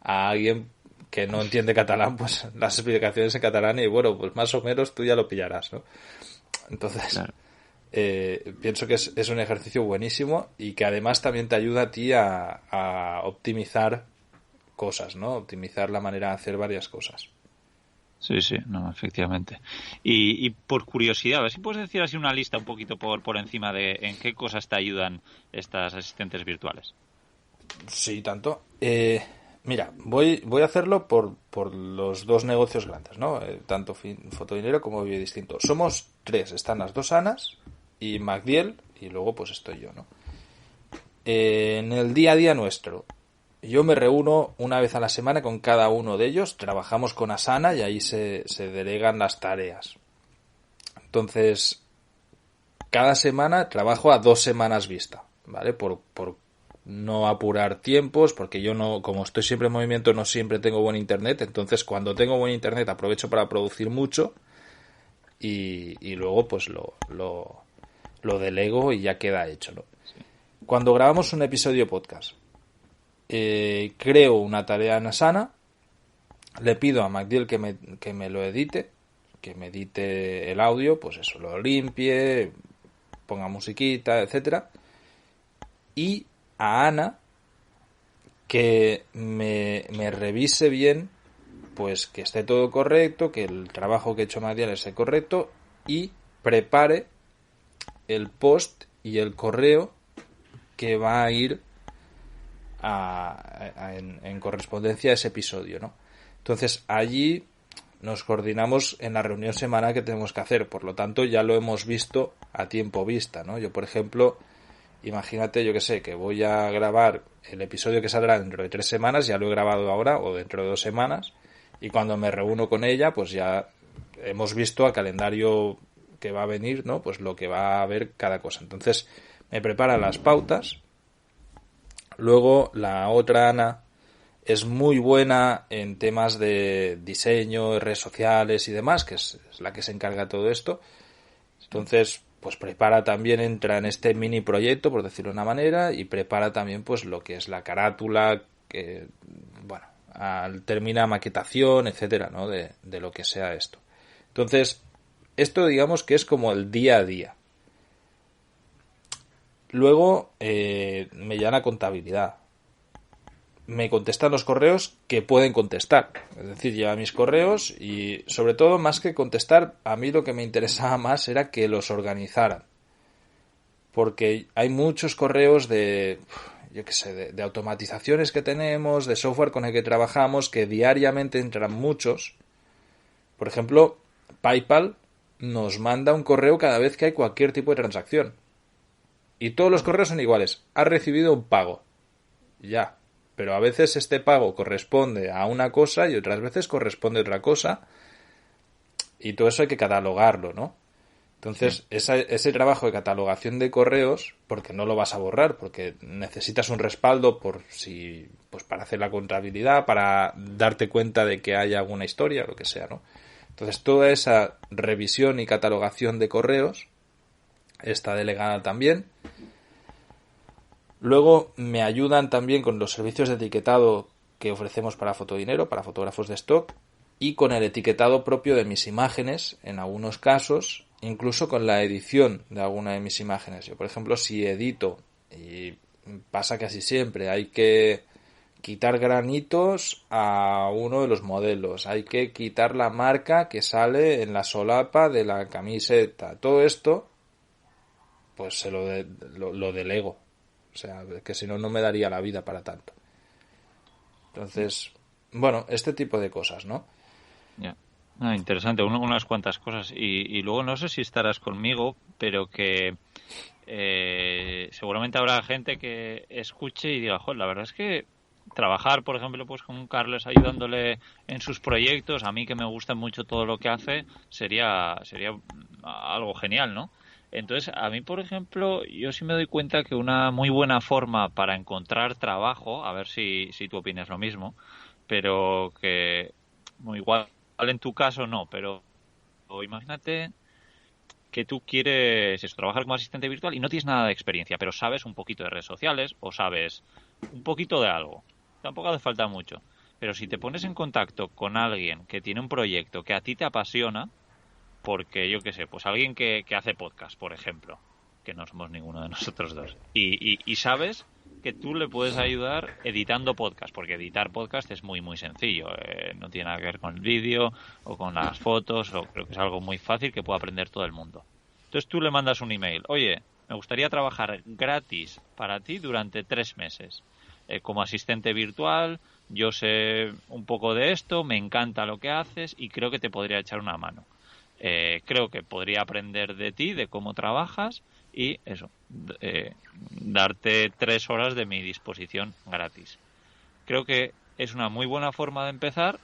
alguien que no entiende catalán, pues las explicaciones en catalán y bueno, pues más o menos tú ya lo pillarás, ¿no? Entonces, Claro. pienso que es un ejercicio buenísimo y que además también te ayuda a ti a optimizar cosas, ¿no? Optimizar la manera de hacer varias cosas. Sí, sí, no, efectivamente. Y por curiosidad, a ver si puedes decir así una lista un poquito por encima de en qué cosas te ayudan estas asistentes virtuales. Sí, tanto. Mira, voy a hacerlo por los dos negocios grandes, ¿no? Tanto Fotodinero como Vive Distinto. Somos tres, están las dos Anas y Magdiel, y luego pues estoy yo, ¿no? En el día a día nuestro, yo me reúno una vez a la semana con cada uno de ellos, trabajamos con Asana y ahí se delegan las tareas. Entonces, cada semana trabajo a 2 semanas vista, ¿vale? Por no apurar tiempos, porque yo no, como estoy siempre en movimiento, no siempre tengo buen internet, entonces cuando tengo buen internet aprovecho para producir mucho y luego pues lo delego y ya queda hecho, ¿no? Sí. Cuando grabamos un episodio podcast, creo una tarea en Asana, le pido a Magdiel que me lo edite, que me edite el audio, pues eso, lo limpie, ponga musiquita, etcétera, y a Ana que me revise bien, pues que esté todo correcto, que el trabajo que he hecho Magdiel esté correcto y prepare el post y el correo que va a ir en correspondencia a ese episodio, ¿no? Entonces allí nos coordinamos en la reunión semanal que tenemos que hacer, por lo tanto ya lo hemos visto a tiempo vista, ¿no? Yo, por ejemplo, imagínate, yo que sé, que voy a grabar el episodio que saldrá dentro de 3 semanas, ya lo he grabado ahora o dentro de 2 semanas, y cuando me reúno con ella, pues ya hemos visto a calendario que va a venir, ¿no? Pues lo que va a haber cada cosa. Entonces me prepara las pautas. Luego la otra Ana es muy buena en temas de diseño, redes sociales y demás, que es la que se encarga de todo esto. Entonces, pues prepara también, entra en este mini proyecto, por decirlo de una manera, y prepara también pues lo que es la carátula, que, bueno, termina maquetación, etcétera, ¿no? De lo que sea esto. Entonces, esto digamos que es como el día a día. Luego me llama la contabilidad. Me contestan los correos que pueden contestar. Es decir, lleva mis correos y, sobre todo, más que contestar, a mí lo que me interesaba más era que los organizaran. Porque hay muchos correos de, yo qué sé, de automatizaciones que tenemos, de software con el que trabajamos, que diariamente entran muchos. Por ejemplo, PayPal nos manda un correo cada vez que hay cualquier tipo de transacción. Y todos los correos son iguales. Has recibido un pago. Ya. Pero a veces este pago corresponde a una cosa y otras veces corresponde a otra cosa. Y todo eso hay que catalogarlo, ¿no? Entonces, Sí. ese trabajo de catalogación de correos, porque no lo vas a borrar, porque necesitas un respaldo por si, pues para hacer la contabilidad, para darte cuenta de que hay alguna historia, lo que sea, ¿no? Entonces, toda esa revisión y catalogación de correos está delegada también. Luego me ayudan también con los servicios de etiquetado que ofrecemos para Fotodinero, para fotógrafos de stock, y con el etiquetado propio de mis imágenes, en algunos casos, incluso con la edición de alguna de mis imágenes. Yo, por ejemplo, si edito, y pasa casi siempre, hay que quitar granitos a uno de los modelos, hay que quitar la marca que sale en la solapa de la camiseta. Todo esto, pues lo delego. O sea, que si no, no me daría la vida para tanto. Entonces, bueno, este tipo de cosas, ¿no? Ya. Ah, interesante, unas cuantas cosas. Y luego no sé si estarás conmigo, pero que seguramente habrá gente que escuche y diga, joder, la verdad es que trabajar, por ejemplo, pues con Carlos ayudándole en sus proyectos, a mí que me gusta mucho todo lo que hace, sería algo genial, ¿no? Entonces, a mí, por ejemplo, yo sí me doy cuenta que una muy buena forma para encontrar trabajo, a ver si tú opinas lo mismo, pero que muy igual en tu caso no, pero imagínate que tú quieres eso, trabajar como asistente virtual y no tienes nada de experiencia, pero sabes un poquito de redes sociales o sabes un poquito de algo. Tampoco hace falta mucho. Pero si te pones en contacto con alguien que tiene un proyecto que a ti te apasiona, porque yo qué sé, pues alguien que hace podcast, por ejemplo. que no somos ninguno de nosotros dos. Y sabes que tú le puedes ayudar editando podcast, porque editar podcast es muy sencillo, no tiene nada que ver con el vídeo o con las fotos, o creo que es algo muy fácil que puede aprender todo el mundo. Entonces tú le mandas un email: oye, me gustaría trabajar gratis para ti durante 3 meses como asistente virtual, yo sé un poco de esto, me encanta lo que haces y creo que te podría echar una mano. Creo que podría aprender de ti, de cómo trabajas, y eso, darte 3 horas de mi disposición gratis. Creo que es una muy buena forma de empezar,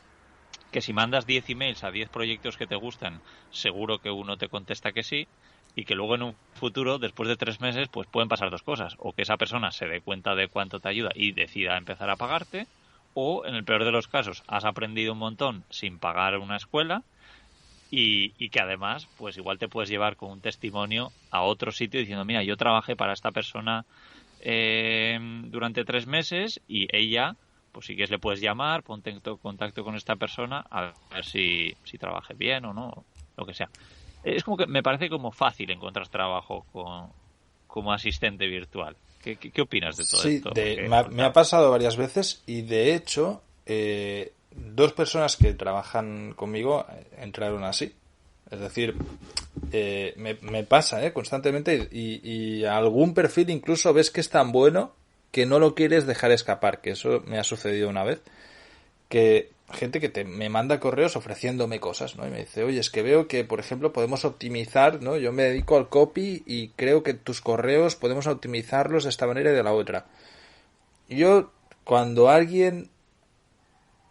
que si mandas 10 emails a 10 proyectos que te gustan, seguro que uno te contesta que sí, y que luego en un futuro, después de 3 meses, pues pueden pasar 2 cosas: o que esa persona se dé cuenta de cuánto te ayuda y decida empezar a pagarte, o en el peor de los casos has aprendido un montón sin pagar una escuela, y que además pues igual te puedes llevar con un testimonio a otro sitio diciendo: mira, yo trabajé para esta persona durante 3 meses y ella, pues si quieres le puedes llamar, ponte en contacto con esta persona a ver si trabaje bien o no, lo que sea. Es como que me parece como fácil encontrar trabajo como asistente virtual. ¿Qué opinas de todo Sí, esto? me ha pasado varias veces, y de hecho 2 personas que trabajan conmigo entraron así. Es decir, me pasa constantemente, y algún perfil incluso ves que es tan bueno que no lo quieres dejar escapar, que eso me ha sucedido una vez, que gente que me manda correos ofreciéndome cosas, ¿no? Y me dice: oye, es que veo que, por ejemplo, podemos optimizar, ¿no? Yo me dedico al copy y creo que tus correos podemos optimizarlos de esta manera y de la otra. Y yo, cuando alguien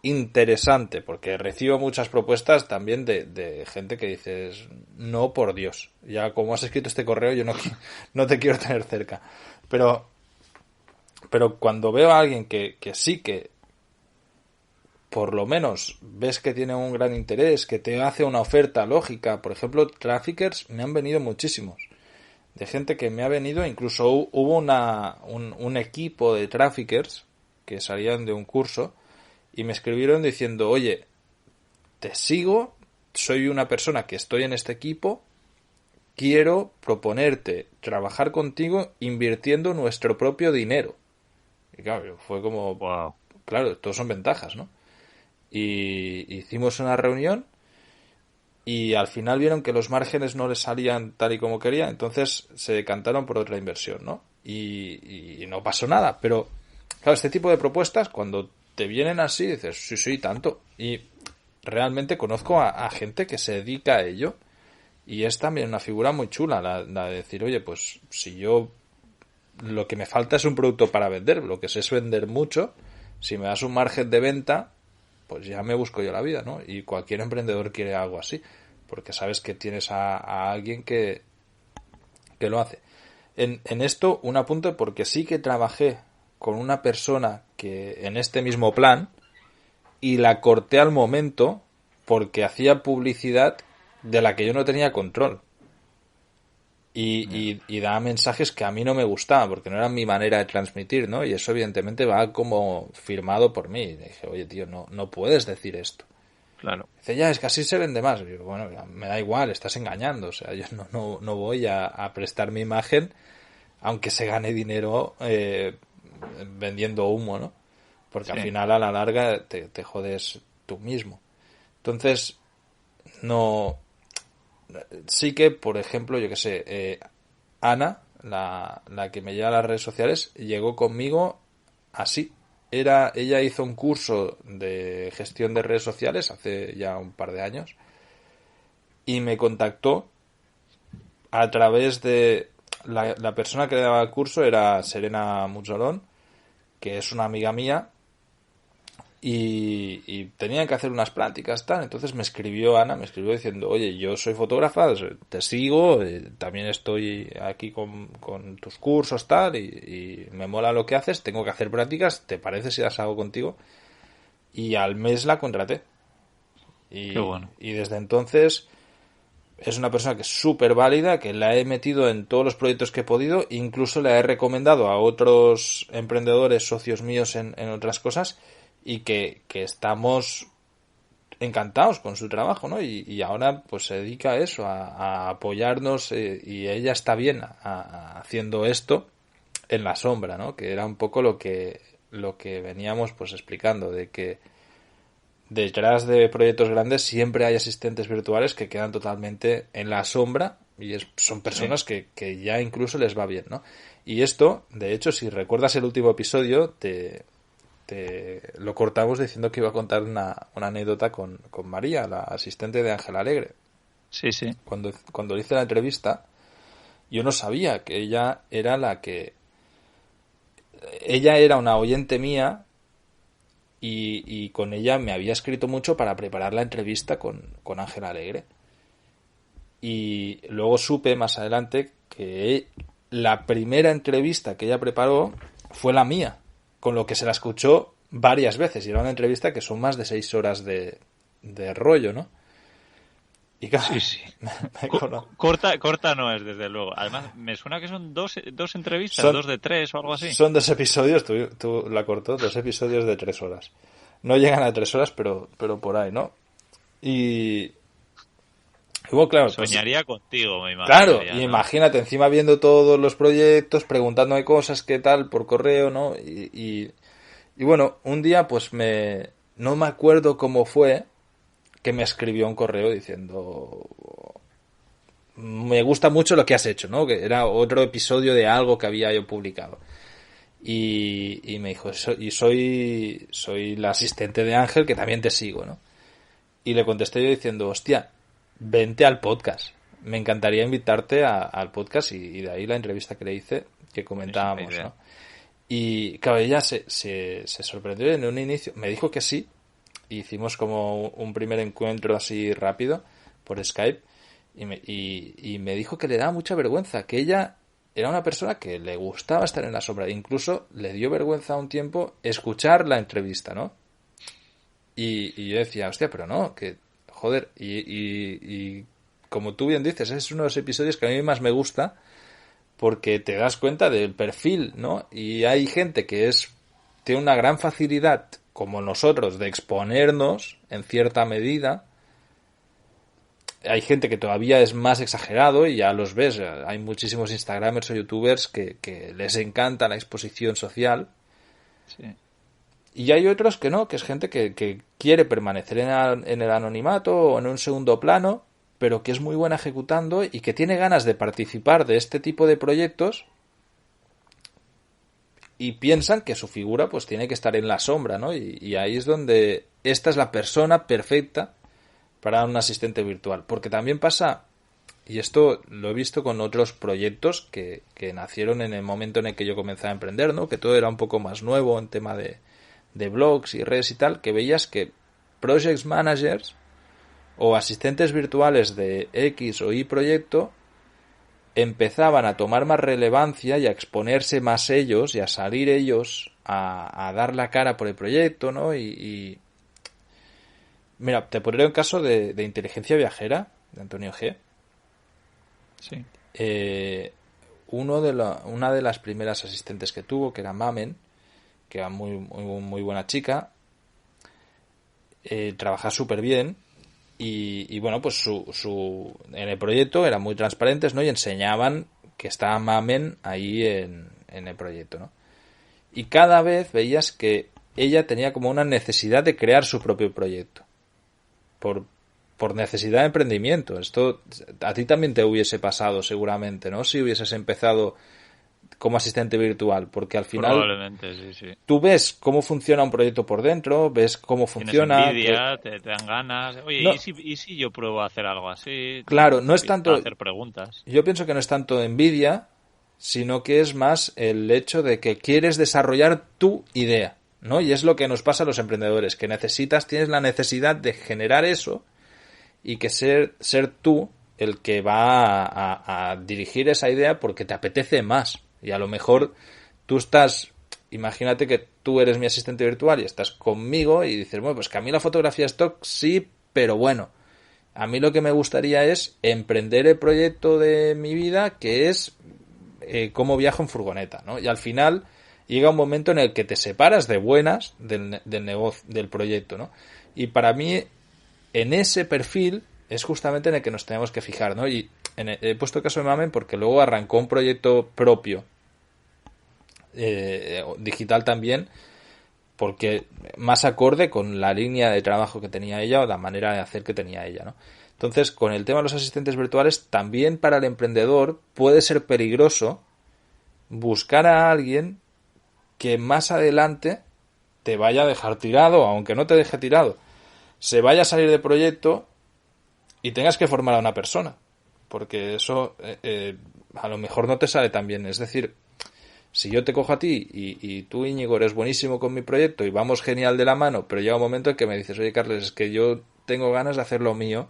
interesante, porque recibo muchas propuestas también de gente que dices: no, por Dios, ya como has escrito este correo yo no te quiero tener cerca. Pero cuando veo a alguien que sí que por lo menos ves que tiene un gran interés, que te hace una oferta lógica. Por ejemplo, traffickers me han venido muchísimos. De gente que me ha venido, incluso hubo un equipo de traffickers que salían de un curso y me escribieron diciendo: oye, te sigo, soy una persona que estoy en este equipo, quiero proponerte trabajar contigo invirtiendo nuestro propio dinero. Y claro, fue como, Wow. claro, todos son ventajas, ¿no? Y hicimos una reunión y al final vieron que los márgenes no les salían tal y como querían, entonces se decantaron por otra inversión, ¿no? Y no pasó nada, pero claro, este tipo de propuestas, cuando te vienen así, dices: sí, tanto. Y realmente conozco a gente que se dedica a ello, y es también una figura muy chula la de decir: oye, pues si yo lo que me falta es un producto para vender, lo que sé es vender mucho, si me das un margen de venta, pues ya me busco yo la vida, ¿no? Y cualquier emprendedor quiere algo así, porque sabes que tienes a alguien que lo hace. En esto, un apunte, porque sí que trabajé con una persona que en este mismo plan, y la corté al momento porque hacía publicidad de la que yo no tenía control. Y daba mensajes que a mí no me gustaban, porque no era mi manera de transmitir, ¿no? Y eso evidentemente va como firmado por mí. Y dije: oye, tío, no puedes decir esto. Claro. Dice: ya, es que así se vende más. Y digo: bueno, me da igual, estás engañando. O sea, yo no voy a prestar mi imagen, aunque se gane dinero vendiendo humo, ¿no? Porque al final, a la larga, te jodes tú mismo. Entonces, no... Sí que, por ejemplo, yo que sé, Ana, la que me lleva a las redes sociales, llegó conmigo así. Ella hizo un curso de gestión de redes sociales hace ya un par de años y me contactó a través de... La persona que le daba el curso era Serena Muzzolón, que es una amiga mía, y tenían que hacer unas prácticas, tal. Entonces me escribió Ana, me escribió diciendo: oye, yo soy fotógrafa, te sigo, también estoy aquí con tus cursos, tal, y me mola lo que haces, tengo que hacer prácticas, ¿te parece si las hago contigo? Y al mes la contraté. Qué bueno. Y desde entonces es una persona que es súper válida, que la he metido en todos los proyectos que he podido, incluso la he recomendado a otros emprendedores, socios míos en otras cosas, y que estamos encantados con su trabajo, ¿no? Y ahora pues se dedica a eso, a apoyarnos, y ella está bien haciendo esto en la sombra, ¿no? Que era un poco lo que veníamos pues explicando, de que detrás de proyectos grandes siempre hay asistentes virtuales que quedan totalmente en la sombra y son personas que ya incluso les va bien, ¿no? Y esto, de hecho, si recuerdas el último episodio, te lo cortamos diciendo que iba a contar una anécdota con María, la asistente de Ángel Alegre. Sí, sí. Cuando hice la entrevista, yo no sabía que ella era ella era una oyente mía y con ella me había escrito mucho para preparar la entrevista con Ángel Alegre. Y luego supe más adelante que la primera entrevista que ella preparó fue la mía, con lo que se la escuchó varias veces. Y era una entrevista que son más de 6 horas de rollo, ¿no? Y claro, sí. Corta no es, desde luego. Además, me suena que son dos entrevistas, 2 de 3 o algo así. Son 2 episodios, tú la cortó, 2 episodios de 3 horas. No llegan a 3 horas, pero por ahí, ¿no? Y bueno, claro, soñaría contigo, me imagino. Claro, ya, y ¿no? imagínate, encima viendo todos los proyectos, preguntándome cosas, qué tal, por correo, ¿no? Y bueno, un día pues no me acuerdo cómo fue que me escribió un correo diciendo: me gusta mucho lo que has hecho, ¿no? Que era otro episodio de algo que había yo publicado. Y me dijo: soy la asistente de Ángel, que también te sigo, ¿no? Y le contesté yo diciendo: hostia, vente al podcast. Me encantaría invitarte al podcast, y de ahí la entrevista que le hice, que comentábamos, ¿no? Y claro, ella se sorprendió en un inicio, me dijo que sí, hicimos como un primer encuentro así rápido por Skype, y me dijo que le daba mucha vergüenza, que ella era una persona que le gustaba estar en la sombra, incluso le dio vergüenza un tiempo escuchar la entrevista, ¿no? Y yo decía: hostia, pero no, que joder, y como tú bien dices, es uno de los episodios que a mí más me gusta, porque te das cuenta del perfil, ¿no? Y hay gente que tiene una gran facilidad, como nosotros, de exponernos en cierta medida. Hay gente que todavía es más exagerado, y ya los ves, hay muchísimos instagramers o youtubers que les encanta la exposición social. Sí. Y hay otros que no, que es gente que quiere permanecer en el anonimato o en un segundo plano, pero que es muy buena ejecutando y que tiene ganas de participar de este tipo de proyectos, y piensan que su figura pues tiene que estar en la sombra, ¿no? Y ahí es donde esta es la persona perfecta para un asistente virtual. Porque también pasa, y esto lo he visto con otros proyectos que nacieron en el momento en el que yo comencé a emprender, ¿no? Que todo era un poco más nuevo en tema de blogs y redes y tal, que veías que project managers o asistentes virtuales de X o Y proyecto empezaban a tomar más relevancia y a exponerse más ellos y a salir ellos a dar la cara por el proyecto, ¿no? Y mira, te pondré un caso de Inteligencia Viajera, de Antonio G. Sí. Una de las primeras asistentes que tuvo, que era Mamen, que era muy buena chica, trabajaba súper bien, y bueno, pues en el proyecto eran muy transparentes, ¿no? Y enseñaban que estaba Mamen ahí en el proyecto, ¿no? Y cada vez veías que ella tenía como una necesidad de crear su propio proyecto. Por necesidad de emprendimiento. Esto a ti también te hubiese pasado seguramente, ¿no? Si hubieses empezado como asistente virtual, porque al final probablemente sí. Tú ves cómo funciona un proyecto por dentro, ves cómo funciona. Tienes envidia, te dan ganas. Oye, no, ¿y si yo pruebo a hacer algo así? Claro, no es tanto hacer preguntas. Yo pienso que no es tanto envidia, sino que es más el hecho de que quieres desarrollar tu idea, ¿no? Y es lo que nos pasa a los emprendedores, que tienes la necesidad de generar eso, y que ser tú el que va a dirigir esa idea porque te apetece más. Y a lo mejor tú imagínate que tú eres mi asistente virtual y estás conmigo y dices: bueno, pues que a mí la fotografía stock sí, pero bueno, a mí lo que me gustaría es emprender el proyecto de mi vida, que es cómo viajo en furgoneta, ¿no? Y al final llega un momento en el que te separas de buenas del negocio, del proyecto, ¿no? Y para mí en ese perfil es justamente en el que nos tenemos que fijar, ¿no? Y he puesto el caso de Mamen porque luego arrancó un proyecto propio, digital también, porque más acorde con la línea de trabajo que tenía ella o la manera de hacer que tenía ella, ¿no? Entonces, con el tema de los asistentes virtuales, también para el emprendedor puede ser peligroso buscar a alguien que más adelante te vaya a dejar tirado, aunque no te deje tirado, se vaya a salir de proyecto y tengas que formar a una persona, porque eso a lo mejor no te sale tan bien. Es decir, si yo te cojo a ti y tú, Íñigo, eres buenísimo con mi proyecto y vamos genial de la mano, pero llega un momento en que me dices, oye, Carles, es que yo tengo ganas de hacer lo mío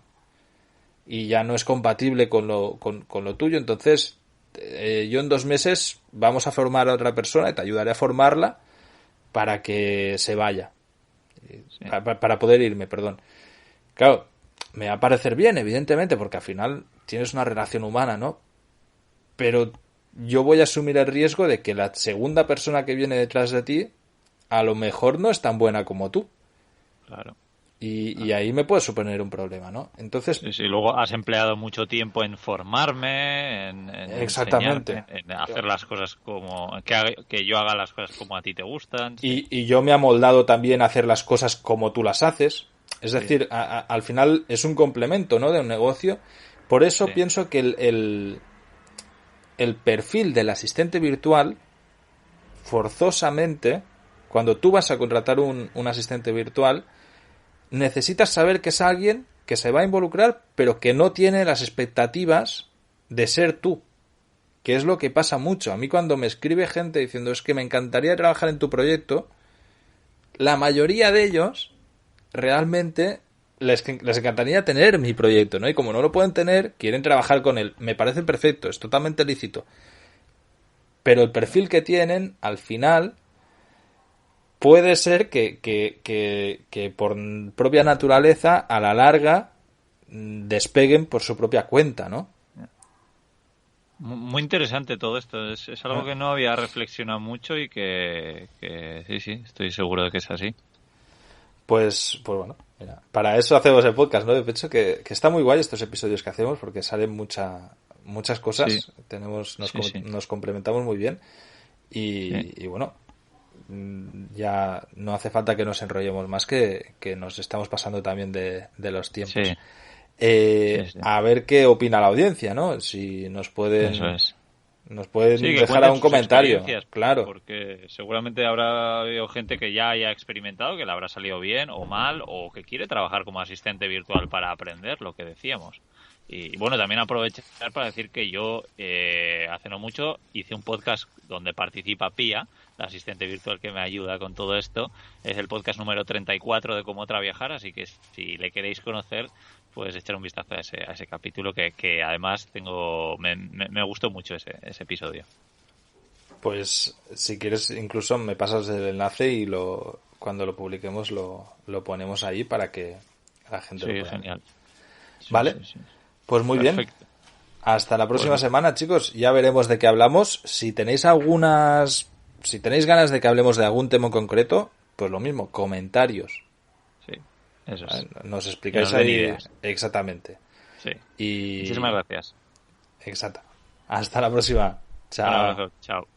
y ya no es compatible con lo tuyo, entonces yo en 2 meses vamos a formar a otra persona y te ayudaré a formarla para que se vaya, Sí. para poder irme, perdón. Claro, me va a parecer bien, evidentemente, porque al final tienes una relación humana, ¿no? Pero yo voy a asumir el riesgo de que la segunda persona que viene detrás de ti a lo mejor no es tan buena como tú. Claro. Y ahí me puede suponer un problema, ¿no? Entonces, Sí, luego has empleado mucho tiempo en formarme, en exactamente. enseñarme, en hacer las cosas como... Que yo haga las cosas como a ti te gustan. Sí. Y yo me he amoldado también a hacer las cosas como tú las haces. Es Sí. decir, al final es un complemento, ¿no?, de un negocio. Por eso Sí. pienso que el perfil del asistente virtual, forzosamente, cuando tú vas a contratar un asistente virtual, necesitas saber que es alguien que se va a involucrar, pero que no tiene las expectativas de ser tú. Que es lo que pasa mucho. A mí cuando me escribe gente diciendo es que me encantaría trabajar en tu proyecto, la mayoría de ellos realmente les encantaría tener mi proyecto, ¿no? Y como no lo pueden tener, quieren trabajar con él. Me parece perfecto, es totalmente lícito. Pero el perfil que tienen, al final, puede ser que por propia naturaleza, a la larga, despeguen por su propia cuenta, ¿no? Muy interesante todo esto. Es algo que no había reflexionado mucho y que sí, estoy seguro de que es así. Pues bueno, mira, para eso hacemos el podcast, ¿no? De hecho, que está muy guay estos episodios que hacemos porque salen muchas cosas, Sí, sí. nos complementamos muy bien Sí. y bueno, ya no hace falta que nos enrollemos más, que nos estamos pasando también de los tiempos. Sí, sí. A ver qué opina la audiencia, ¿no? Si nos Eso pueden es. Sí, que dejar cuenten algún sus comentario, experiencias, claro. porque seguramente habrá habido gente que ya haya experimentado, que le habrá salido bien o mal, o que quiere trabajar como asistente virtual para aprender, lo que decíamos. Y bueno, también aprovechar para decir que yo hace no mucho hice un podcast donde participa Pía, la asistente virtual que me ayuda con todo esto. Es el podcast número 34 de Cómo otra viajar, así que si le queréis conocer, pues echar un vistazo a ese capítulo que además me gustó mucho ese episodio. Pues si quieres incluso me pasas el enlace y cuando lo publiquemos lo ponemos ahí para que la gente lo Sí, pueda ver. genial. Sí, ¿Vale? sí. Pues muy bien. Perfecto. Hasta la próxima Pues semana, chicos. Ya veremos de qué hablamos. Si tenéis ganas de que hablemos de algún tema en concreto, pues lo mismo, comentarios. sí, eso ¿Vale? es. Nos Que explicáis nos den ahí ideas. exactamente. Sí. Y Muchísimas gracias. exacto. Hasta la próxima. Un Chao. abrazo. Chao.